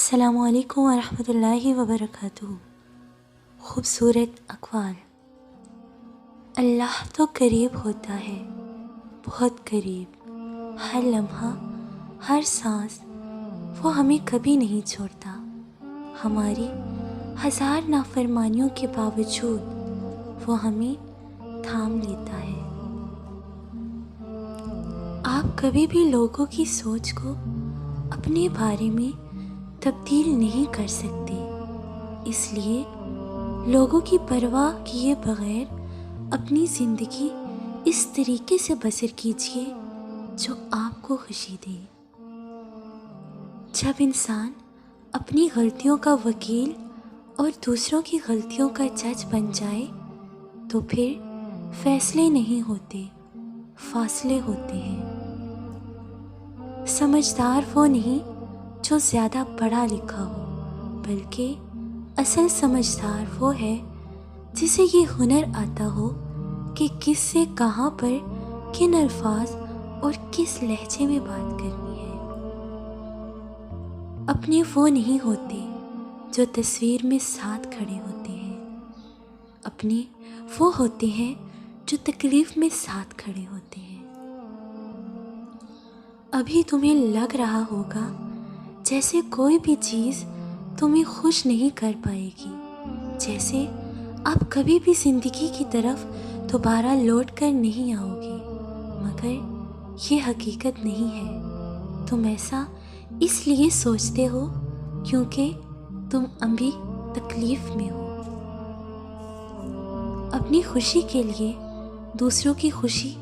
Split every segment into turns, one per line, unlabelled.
السلام علیکم ورحمۃ اللہ وبرکاتہ۔ خوبصورت اقوال۔ اللہ تو قریب ہوتا ہے، بہت قریب، ہر لمحہ، ہر سانس وہ ہمیں کبھی نہیں چھوڑتا۔ ہماری ہزار نافرمانیوں کے باوجود وہ ہمیں تھام لیتا ہے۔ آپ کبھی بھی لوگوں کی سوچ کو اپنے بارے میں تبدیل نہیں کر سکتے، اس لیے لوگوں کی پرواہ کیے بغیر اپنی زندگی اس طریقے سے بسر کیجیے جو آپ کو خوشی دے۔ جب انسان اپنی غلطیوں کا وکیل اور دوسروں کی غلطیوں کا جج بن جائے تو پھر فیصلے نہیں ہوتے، فاصلے ہوتے ہیں۔ سمجھدار وہ نہیں جو زیادہ پڑھا لکھا ہو، بلکہ اصل سمجھدار وہ ہے جسے یہ ہنر آتا ہو کہ کس سے کہاں پر کن الفاظ اور کس لہجے میں بات کرنی ہے۔ اپنے وہ نہیں ہوتے جو تصویر میں ساتھ کھڑے ہوتے ہیں، اپنے وہ ہوتے ہیں جو تکلیف میں ساتھ کھڑے ہوتے ہیں۔ ابھی تمہیں لگ رہا ہوگا جیسے کوئی بھی چیز تمہیں خوش نہیں کر پائے گی، جیسے آپ کبھی بھی زندگی کی طرف دوبارہ لوٹ کر نہیں آؤ گے، مگر یہ حقیقت نہیں ہے۔ تم ایسا اس لیے سوچتے ہو کیونکہ تم ابھی تکلیف میں ہو۔ اپنی خوشی کے لیے دوسروں کی خوشی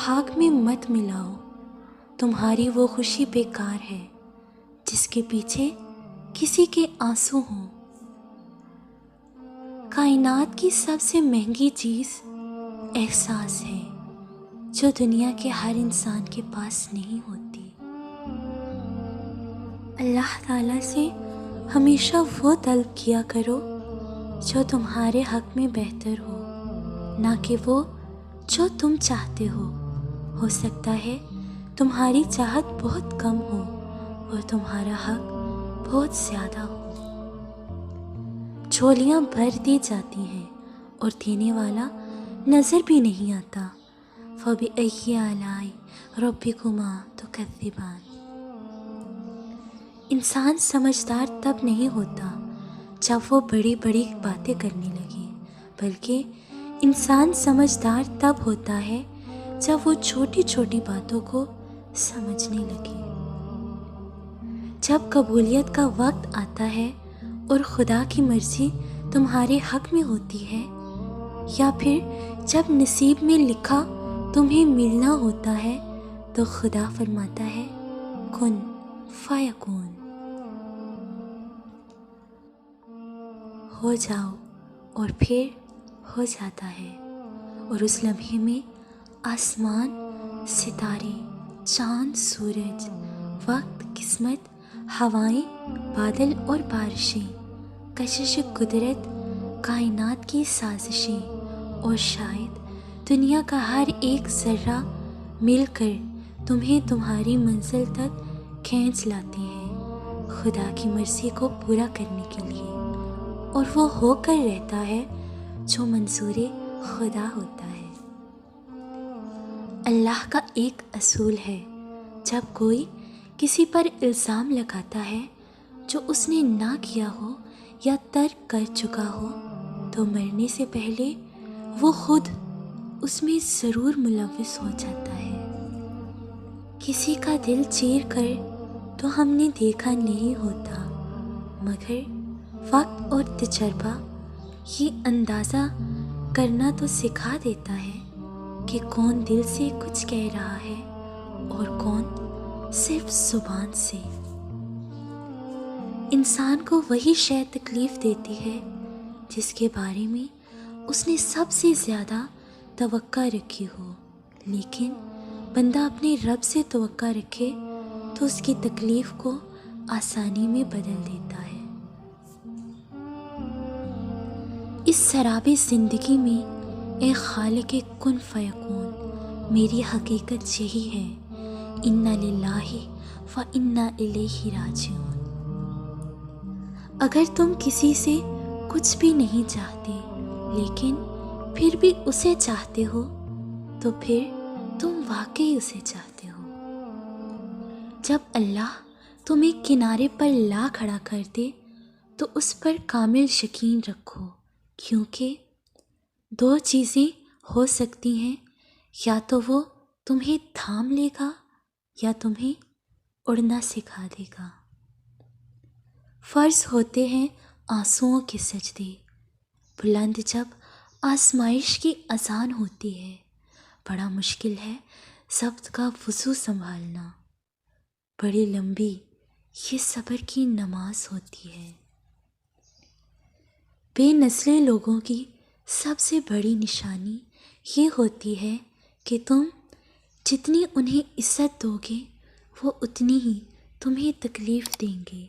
حق میں مت ملاؤ۔ تمہاری وہ خوشی بیکار ہے جس کے پیچھے کسی کے آنسو ہوں۔ کائنات کی سب سے مہنگی چیز احساس ہے جو دنیا کے ہر انسان کے پاس نہیں ہوتی۔ اللہ تعالیٰ سے ہمیشہ وہ طلب کیا کرو جو تمہارے حق میں بہتر ہو، نہ کہ وہ جو تم چاہتے ہو۔ ہو سکتا ہے تمہاری چاہت بہت کم ہو اور تمہارا حق بہت زیادہ ہو۔ جھولیاں بھر دی جاتی ہیں اور دینے والا نظر بھی نہیں آتا۔ فَبِأَيِّ آلَاءِ رَبِّكُمَا تُكَذِّبَانِ۔ انسان سمجھدار تب نہیں ہوتا جب وہ بڑی بڑی باتیں کرنے لگے، بلکہ انسان سمجھدار تب ہوتا ہے جب وہ چھوٹی چھوٹی باتوں کو سمجھنے لگے۔ جب قبولیت کا وقت آتا ہے اور خدا کی مرضی تمہارے حق میں ہوتی ہے، یا پھر جب نصیب میں لکھا تمہیں ملنا ہوتا ہے، تو خدا فرماتا ہے کن فیکون، ہو جاؤ، اور پھر ہو جاتا ہے۔ اور اس لمحے میں آسمان، ستارے، چاند، سورج، وقت، قسمت، ہوائیں، بادل اور بارشیں، کشش قدرت، کائنات کی سازشیں اور شاید دنیا کا ہر ایک ذرہ مل کر تمہیں تمہاری منزل تک کھینچ لاتے ہیں خدا کی مرضی کو پورا کرنے کے لیے، اور وہ ہو کر رہتا ہے جو منظور خدا ہوتا ہے۔ اللہ کا ایک اصول ہے، جب کوئی کسی پر الزام لگاتا ہے جو اس نے نہ کیا ہو یا ترک کر چکا ہو، تو مرنے سے پہلے وہ خود اس میں ضرور ملوث ہو جاتا ہے۔ کسی کا دل چیر کر تو ہم نے دیکھا نہیں ہوتا، مگر وقت اور تجربہ یہ اندازہ کرنا تو سکھا دیتا ہے کہ کون دل سے کچھ کہہ رہا ہے اور کون صرف زبان سے۔ انسان کو وہی شے تکلیف دیتی ہے جس کے بارے میں اس نے سب سے زیادہ توقع رکھی ہو، لیکن بندہ اپنے رب سے توقع رکھے تو اس کی تکلیف کو آسانی میں بدل دیتا ہے۔ اس سراب زندگی میں اے خالق کن فیکون، میری حقیقت یہی ہے، انا للہ و انا الیہ راجعون۔ اگر تم کسی سے کچھ بھی نہیں چاہتے لیکن پھر بھی اسے چاہتے ہو تو پھر تم واقعی اسے چاہتے ہو۔ جب اللہ تمہیں کنارے پر لا کھڑا کر دے تو اس پر کامل یقین رکھو، کیونکہ دو چیزیں ہو سکتی ہیں، یا تو وہ تمہیں تھام لے گا یا تمہیں اڑنا سکھا دے گا۔ فرض ہوتے ہیں آنسوؤں کے سجدے، بلند جب آزمائش کی اذان ہوتی ہے، بڑا مشکل ہے ضبط کا وضو سنبھالنا، بڑی لمبی یہ صبر کی نماز ہوتی ہے۔ بے نسلے لوگوں کی سب سے بڑی نشانی یہ ہوتی ہے کہ تم جتنی انہیں عزت دو گے وہ اتنی ہی تمہیں تکلیف دیں گے۔